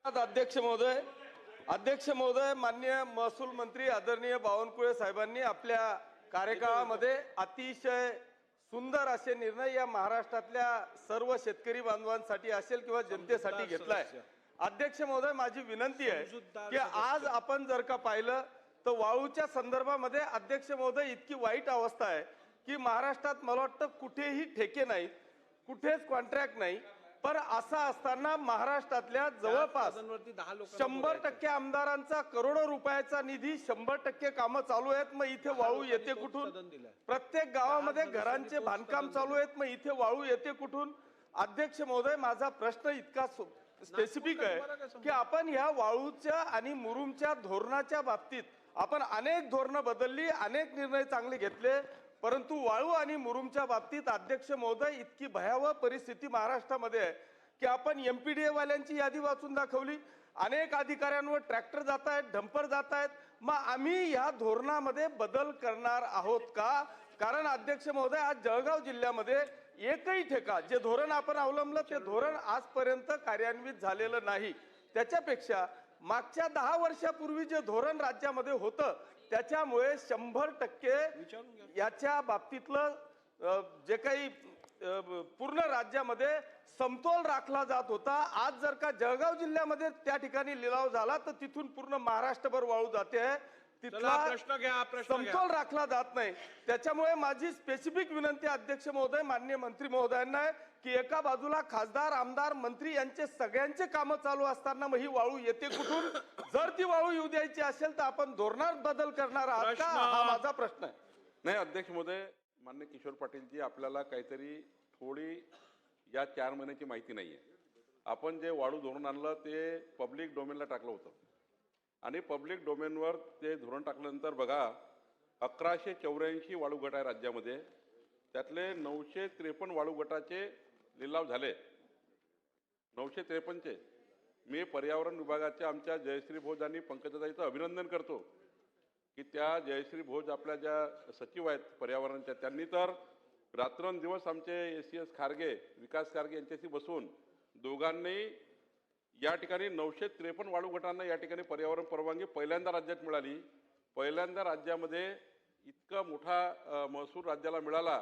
अध्यक्ष महोदय, माननीय महसूल मंत्री आदरणीय बावनकुळे साहेबांनी आपल्या कार्यकाळामध्ये अतिशय सुंदर असे निर्णय या महाराष्ट्रातल्या सर्व शेतकरी बांधवांसाठी असेल किंवा जनतेसाठी घेतलाय। अध्यक्ष महोदय, माझी विनंती आहे की आज आपण जर का पाहिलं तर वाळूच्या संदर्भामध्ये अध्यक्ष महोदय इतकी वाईट अवस्था आहे की महाराष्ट्रात मला वाटतं कुठेही ठेके नाही, कुठेच कॉन्ट्रॅक्ट नाही। पर असं असताना महाराष्ट्रातल्या जवळपास 100% आमदारांचा करोडो रुपयाचा निधी 100% कामं चालू आहेत। मग इथे वाळू येते कुठून? प्रत्येक गावामध्ये घरांचे बांधकाम चालू आहेत, मग इथे वाळू येते कुठून? अध्यक्ष महोदय, माझा प्रश्न इतका स्पेसिफिक आहे की आपण ह्या वाळूच्या आणि मुरुमच्या धोरणाच्या बाबतीत आपण अनेक धोरणं बदलली, अनेक निर्णय चांगले घेतले, परंतु वाळू आणि मुरुमच्या बाबतीत अध्यक्ष महोदय इतकी भयावह परिस्थिती महाराष्ट्रामध्ये आहे की आपण एमपीडीए वाल्यांची यादी वाचून दाखवली। अनेक अधिकाऱ्यांवर ट्रॅक्टर जात आहेत, डंपर जात आहेत। मग आम्ही या धोरणामध्ये बदल करणार आहोत का? कारण अध्यक्ष महोदय, आज जळगाव जिल्ह्यामध्ये एकही ठेका जे धोरण आपण अवलंबलं ते धोरण आजपर्यंत कार्यान्वित झालेलं नाही। त्याच्यापेक्षा मागच्या 10 वर्षापूर्वी जे धोरण राज्यामध्ये होतं त्याच्यामुळे 100% याच्या बाबतीतलं जे काही पूर्ण राज्यामध्ये समतोल राखला जात होता। आज जर का जळगाव जिल्ह्यामध्ये त्या ठिकाणी लिलाव झाला तर तिथून पूर्ण महाराष्ट्रभर वाळू जाते आहे, तिथला समतोल राखला जात नाही। त्याच्यामुळे माझी स्पेसिफिक विनंती अध्यक्ष महोदय, माननीय मंत्री महोदयांना आहे की एका बाजूला खासदार, आमदार, मंत्री यांचे सगळ्यांचे कामं चालू असताना मग ही वाळू येते कुठून? जर ती वाळू येऊ द्यायची असेल तर आपण धोरणात बदल करणार आहात का? हा माझा प्रश्न आहे। नाही अध्यक्ष महोदय, माननीय किशोर पाटीलजी, आपल्याला काहीतरी थोडी या 4 महिन्याची माहिती नाहीये। आपण जे वाळू धोरण आणलं ते पब्लिक डोमेनला टाकलं होतं आणि पब्लिक डोमेनवर ते धोरण टाकल्यानंतर बघा 1184 वाळू गट आहे राज्यामध्ये, त्यातले 953 वाळू गटाचे लिलाव झाले, 953चे। मी पर्यावरण विभागाच्या आमच्या जयश्री भोज आणि पंकजाताईचं अभिनंदन करतो की त्या जयश्री भोज आपल्या ज्या सचिव आहेत पर्यावरणाच्या, त्यांनी तर रात्रंदिवस आमचे एसीएस खारगे, विकास खारगे यांच्याशी बसून दोघांनी या ठिकाणी 953 वाळू गटांना या ठिकाणी पर्यावरण परवानगी पहिल्यांदा राज्यात मिळाली। पहिल्यांदा राज्यामध्ये इतका मोठा महसूल राज्याला मिळाला,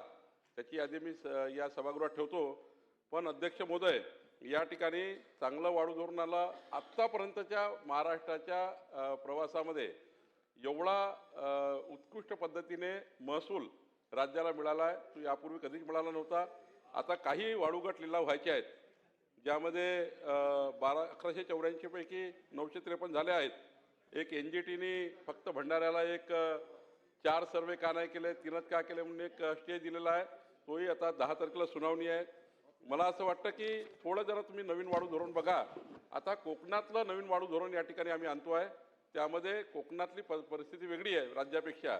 त्याची यादी मी या सभागृहात ठेवतो। पण अध्यक्ष महोदय, या ठिकाणी चांगलं वाळू धोरण आलं। आत्तापर्यंतच्या महाराष्ट्राच्या प्रवासामध्ये एवढा उत्कृष्ट पद्धतीने महसूल राज्याला मिळाला आहे तो यापूर्वी कधीच मिळाला नव्हता। आता काही वाळू गट लिलाव व्हायचे आहेत ज्यामध्ये 1184 पैकी 953 झाले आहेत। एक एनजीटीने फक्त भंडाऱ्याला एक 4 सर्वे का नाही केले, 3च का केले म्हणून एक स्टे दिलेला आहे, तोही आता 10 तारखेला सुनावणी आहे। मला असं वाटतं की थोडं जरा तुम्ही नवीन वाळू धोरण बघा। आता कोकणातलं नवीन वाळू धोरण या ठिकाणी आम्ही आणतो आहे, त्यामध्ये कोकणातली परिस्थिती वेगळी आहे राज्यापेक्षा,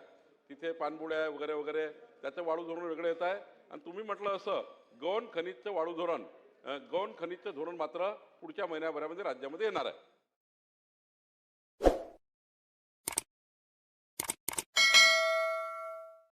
तिथे पाणबुड्या वगैरे वगैरे, त्याचं वाळू धोरण वेगळं येत आहे। आणि तुम्ही म्हटलं असं गौण खनिजचं वाळू धोरण, गौण खनिजचं धोरण मात्र पुढच्या महिन्याभरामध्ये राज्यामध्ये येणार आहे।